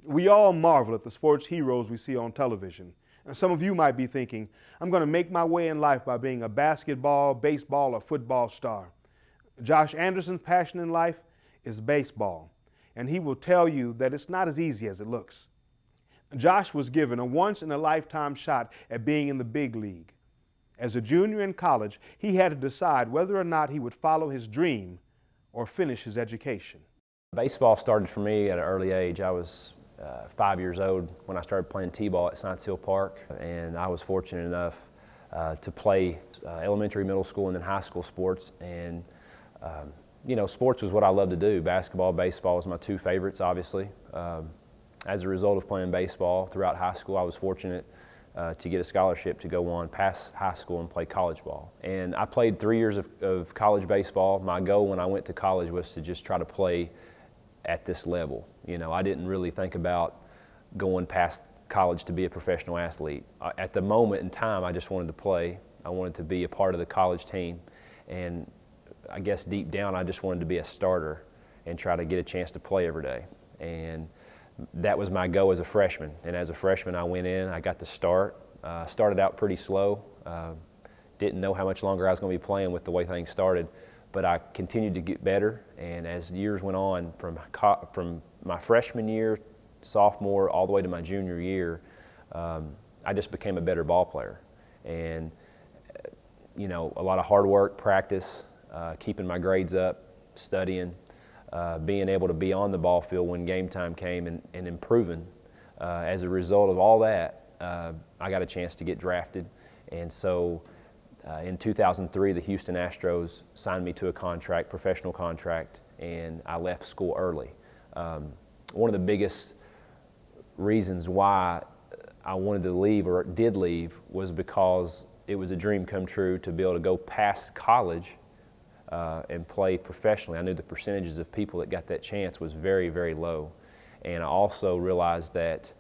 We all marvel at the sports heroes we see on television. And some of you might be thinking, I'm going to make my way in life by being a basketball, baseball, or football star. Josh Anderson's passion in life is baseball, and he will tell you that it's not as easy as it looks. Josh was given a once-in-a-lifetime shot at being in the big league. As a junior in college, he had to decide whether or not he would follow his dream or finish his education. Baseball started for me at an early age. I was 5 years old when I started playing t-ball at Science Hill Park, and I was fortunate enough to play elementary, middle school, and then high school sports. And you know, sports was what I loved to do. Basketball, baseball was my two favorites, obviously. As a result of playing baseball throughout high school, I was fortunate to get a scholarship to go on past high school and play college ball. And I played 3 years of college baseball. My goal when I went to college was to just try to play at this level. You know, I didn't really think about going past college to be a professional athlete. At the moment in time, I just wanted to play. I wanted to be a part of the college team. And I guess deep down, I just wanted to be a starter and try to get a chance to play every day. And that was my goal as a freshman. And as a freshman, I went in, I got to start. Started out pretty slow. Didn't know how much longer I was going to be playing with the way things started. But I continued to get better, and as years went on, from my freshman year, sophomore, all the way to my junior year, I just became a better ball player. And you know, a lot of hard work, practice, keeping my grades up, studying, being able to be on the ball field when game time came, and improving. As a result of all that, I got a chance to get drafted, and so in 2003, the Houston Astros signed me to a contract, professional contract, and I left school early. One of the biggest reasons why I wanted to leave, or did leave, was because it was a dream come true to be able to go past college and play professionally. I knew the percentages of people that got that chance was very, very low. And I also realized that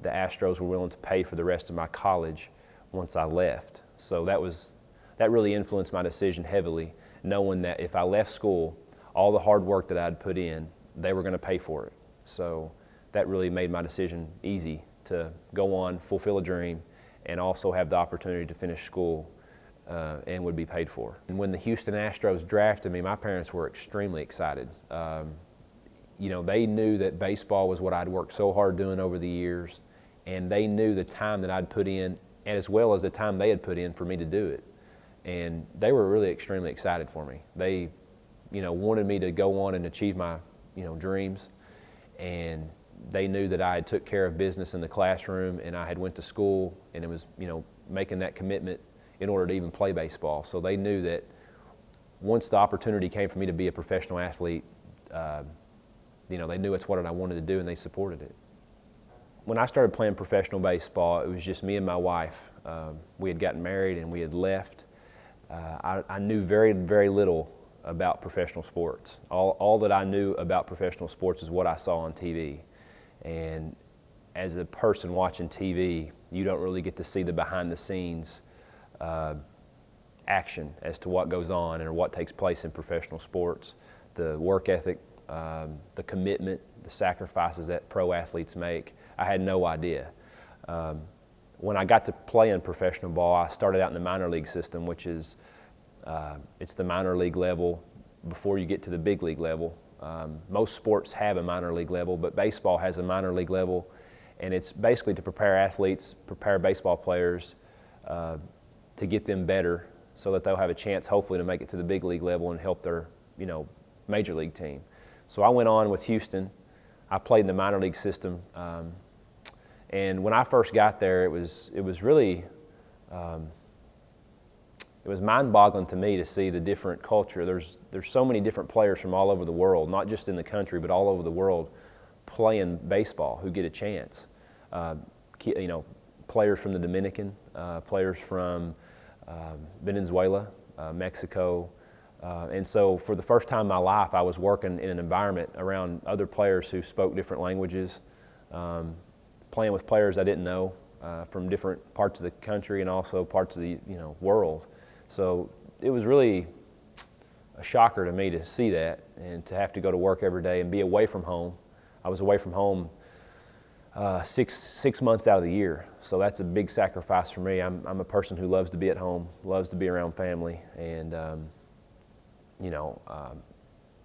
the Astros were willing to pay for the rest of my college once I left. So that really influenced my decision heavily, knowing that if I left school, all the hard work that I'd put in, they were going to pay for it. So that really made my decision easy to go on, fulfill a dream, and also have the opportunity to finish school and would be paid for. And when the Houston Astros drafted me, my parents were extremely excited. You know, they knew that baseball was what I'd worked so hard doing over the years, and they knew the time that I'd put in, as well as the time they had put in for me to do it. And they were really extremely excited for me. They, you know, wanted me to go on and achieve my, you know, dreams. And they knew that I had took care of business in the classroom, and I had went to school, and it was, you know, making that commitment in order to even play baseball. So they knew that once the opportunity came for me to be a professional athlete, you know, they knew it's what I wanted to do, and they supported it. When I started playing professional baseball, it was just me and my wife. We had gotten married and we had left. I knew very, very little about professional sports. All that I knew about professional sports is what I saw on TV. And as a person watching TV, you don't really get to see the behind-the-scenes action as to what goes on or what takes place in professional sports. The work ethic, the commitment, the sacrifices that pro athletes make, I had no idea. When I got to play in professional ball, I started out in the minor league system, which is it's the minor league level before you get to the big league level. Most sports have a minor league level, but baseball has a minor league level, and it's basically to prepare athletes, prepare baseball players to get them better so that they'll have a chance, hopefully, to make it to the big league level and help their, you know, major league team. So I went on with Houston. I played in the minor league system. And when I first got there, it was really, it was mind-boggling to me to see the different culture. There's so many different players from all over the world, not just in the country, but all over the world, playing baseball who get a chance. You know, players from the Dominican, players from Venezuela, Mexico. And so for the first time in my life, I was working in an environment around other players who spoke different languages, playing with players I didn't know from different parts of the country and also parts of the world. So it was really a shocker to me to see that and to have to go to work every day and be away from home. I was away from home six months out of the year. So that's a big sacrifice for me. I'm a person who loves to be at home, loves to be around family, and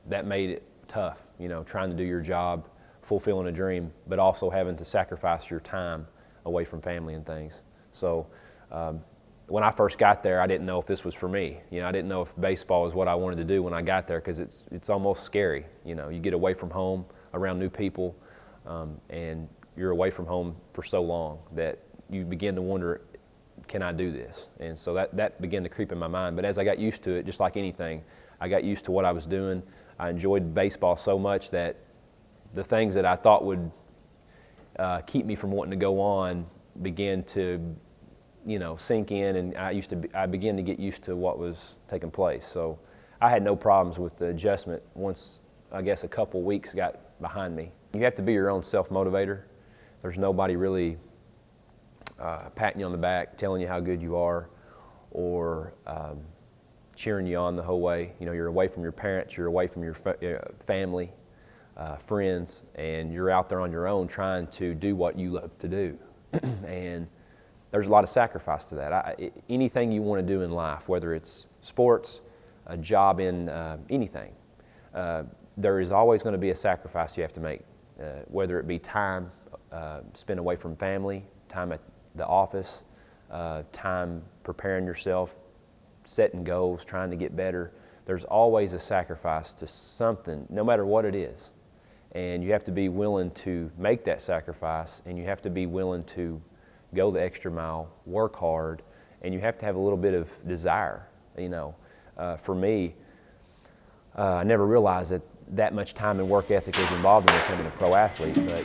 that made it tough, trying to do your job, fulfilling a dream, but also having to sacrifice your time away from family and things. So when I first got there, I didn't know if this was for me. I didn't know if baseball was what I wanted to do when I got there, because it's almost scary. You get away from home, around new people, and you're away from home for so long that you begin to wonder, can I do this? And so that began to creep in my mind. But as I got used to it, just like anything, I got used to what I was doing. I enjoyed baseball so much that the things that I thought would keep me from wanting to go on began to, sink in, and I began to get used to what was taking place. So I had no problems with the adjustment once, I guess, a couple weeks got behind me. You have to be your own self-motivator. There's nobody really patting you on the back, telling you how good you are, or cheering you on the whole way. You're away from your parents, you're away from your family, friends, and you're out there on your own trying to do what you love to do. And there's a lot of sacrifice to that. Anything you want to do in life, whether it's sports, a job in anything, there is always going to be a sacrifice you have to make, whether it be time spent away from family, time at the office, time preparing yourself, setting goals, trying to get better. There's always a sacrifice to something, no matter what it is. And you have to be willing to make that sacrifice, and you have to be willing to go the extra mile, work hard, and you have to have a little bit of desire. For me, I never realized that much time and work ethic was involved in becoming a pro athlete, but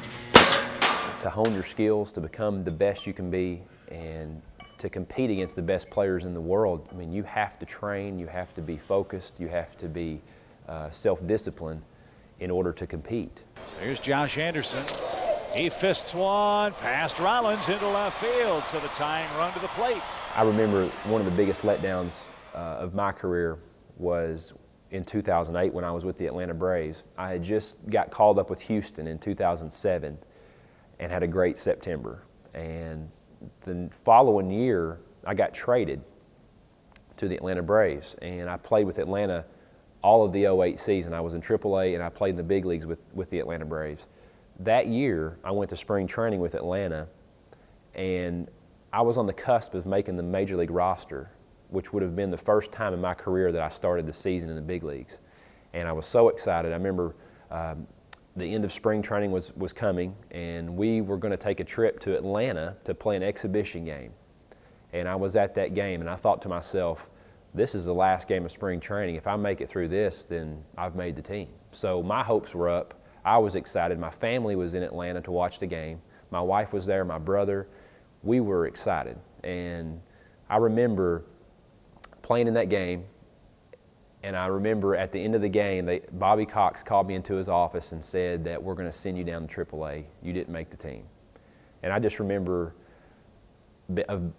to hone your skills, to become the best you can be, and to compete against the best players in the world, you have to train, you have to be focused, you have to be self-disciplined in order to compete. Here's Josh Anderson. He fists one past Rollins into left field, so the tying run to the plate. I remember one of the biggest letdowns of my career was in 2008 when I was with the Atlanta Braves. I had just got called up with Houston in 2007 and had a great September. And the following year, I got traded to the Atlanta Braves, and I played with Atlanta all of the 08 season. I was in AAA, and I played in the big leagues with the Atlanta Braves. That year, I went to spring training with Atlanta, and I was on the cusp of making the major league roster, which would have been the first time in my career that I started the season in the big leagues. And I was so excited. I remember the end of spring training was coming, and we were going to take a trip to Atlanta to play an exhibition game. And I was at that game, and I thought to myself, this is the last game of spring training. If I make it through this, then I've made the team. So my hopes were up. I was excited. My family was in Atlanta to watch the game. My wife was there, my brother. We were excited. And I remember playing in that game, and I remember at the end of the game, Bobby Cox called me into his office and said that we're going to send you down to AAA. You didn't make the team. And I just remember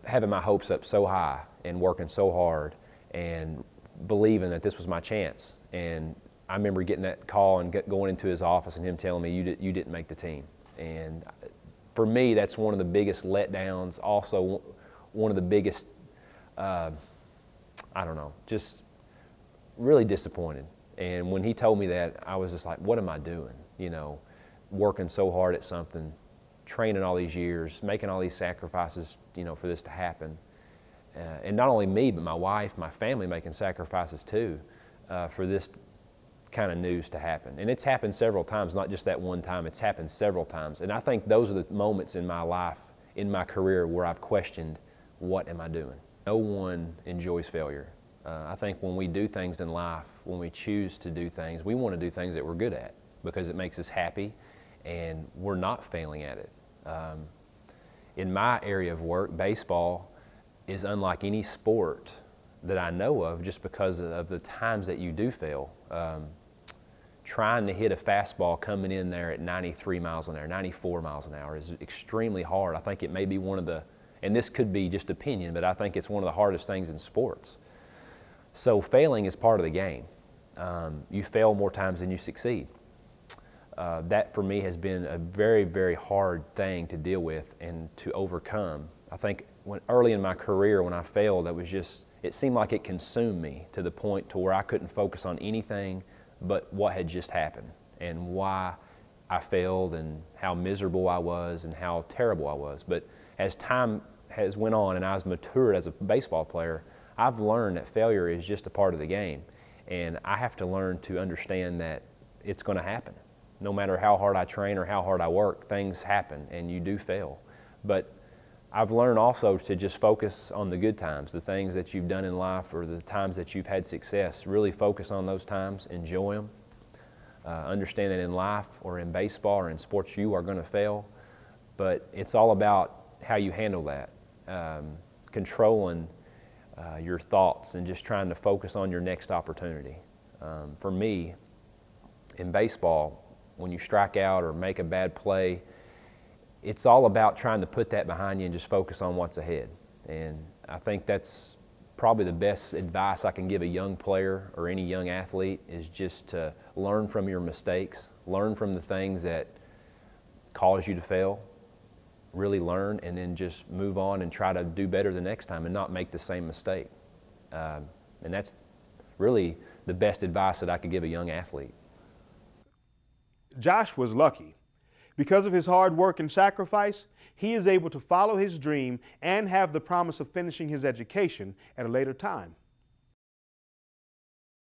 having my hopes up so high and working so hard and believing that this was my chance. And I remember getting that call and going into his office and him telling me, you didn't make the team. And for me, that's one of the biggest letdowns, also one of the biggest, just really disappointed. And when he told me that, I was just like, what am I doing? Working so hard at something, training all these years, making all these sacrifices, for this to happen. And not only me, but my wife, my family making sacrifices too for this kind of news to happen. And it's happened several times, not just that one time. It's happened several times. And I think those are the moments in my life, in my career, where I've questioned, what am I doing? No one enjoys failure. I think when we do things in life, when we choose to do things, we want to do things that we're good at because it makes us happy and we're not failing at it. In my area of work, baseball is unlike any sport that I know of just because of the times that you do fail. Trying to hit a fastball coming in there at 93 miles an hour, 94 miles an hour is extremely hard. I think it may be one of the, and this could be just opinion, but I think it's one of the hardest things in sports. So failing is part of the game. You fail more times than you succeed. that for me has been a very, very hard thing to deal with and to overcome. I think early in my career when I failed, it seemed like it consumed me to the point to where I couldn't focus on anything but what had just happened and why I failed and how miserable I was and how terrible I was. But as time has went on and I was matured as a baseball player, I've learned that failure is just a part of the game. And I have to learn to understand that it's going to happen. No matter how hard I train or how hard I work, things happen and you do fail. But I've learned also to just focus on the good times, the things that you've done in life or the times that you've had success. Really focus on those times, enjoy them. Understand that in life or in baseball or in sports you are going to fail, but it's all about how you handle that, controlling your thoughts and just trying to focus on your next opportunity. For me, in baseball, when you strike out or make a bad play, it's all about trying to put that behind you and just focus on what's ahead. And I think that's probably the best advice I can give a young player or any young athlete is just to learn from your mistakes, learn from the things that cause you to fail, really learn, and then just move on and try to do better the next time and not make the same mistake. And that's really the best advice that I could give a young athlete. Josh was lucky. Because of his hard work and sacrifice, he is able to follow his dream and have the promise of finishing his education at a later time.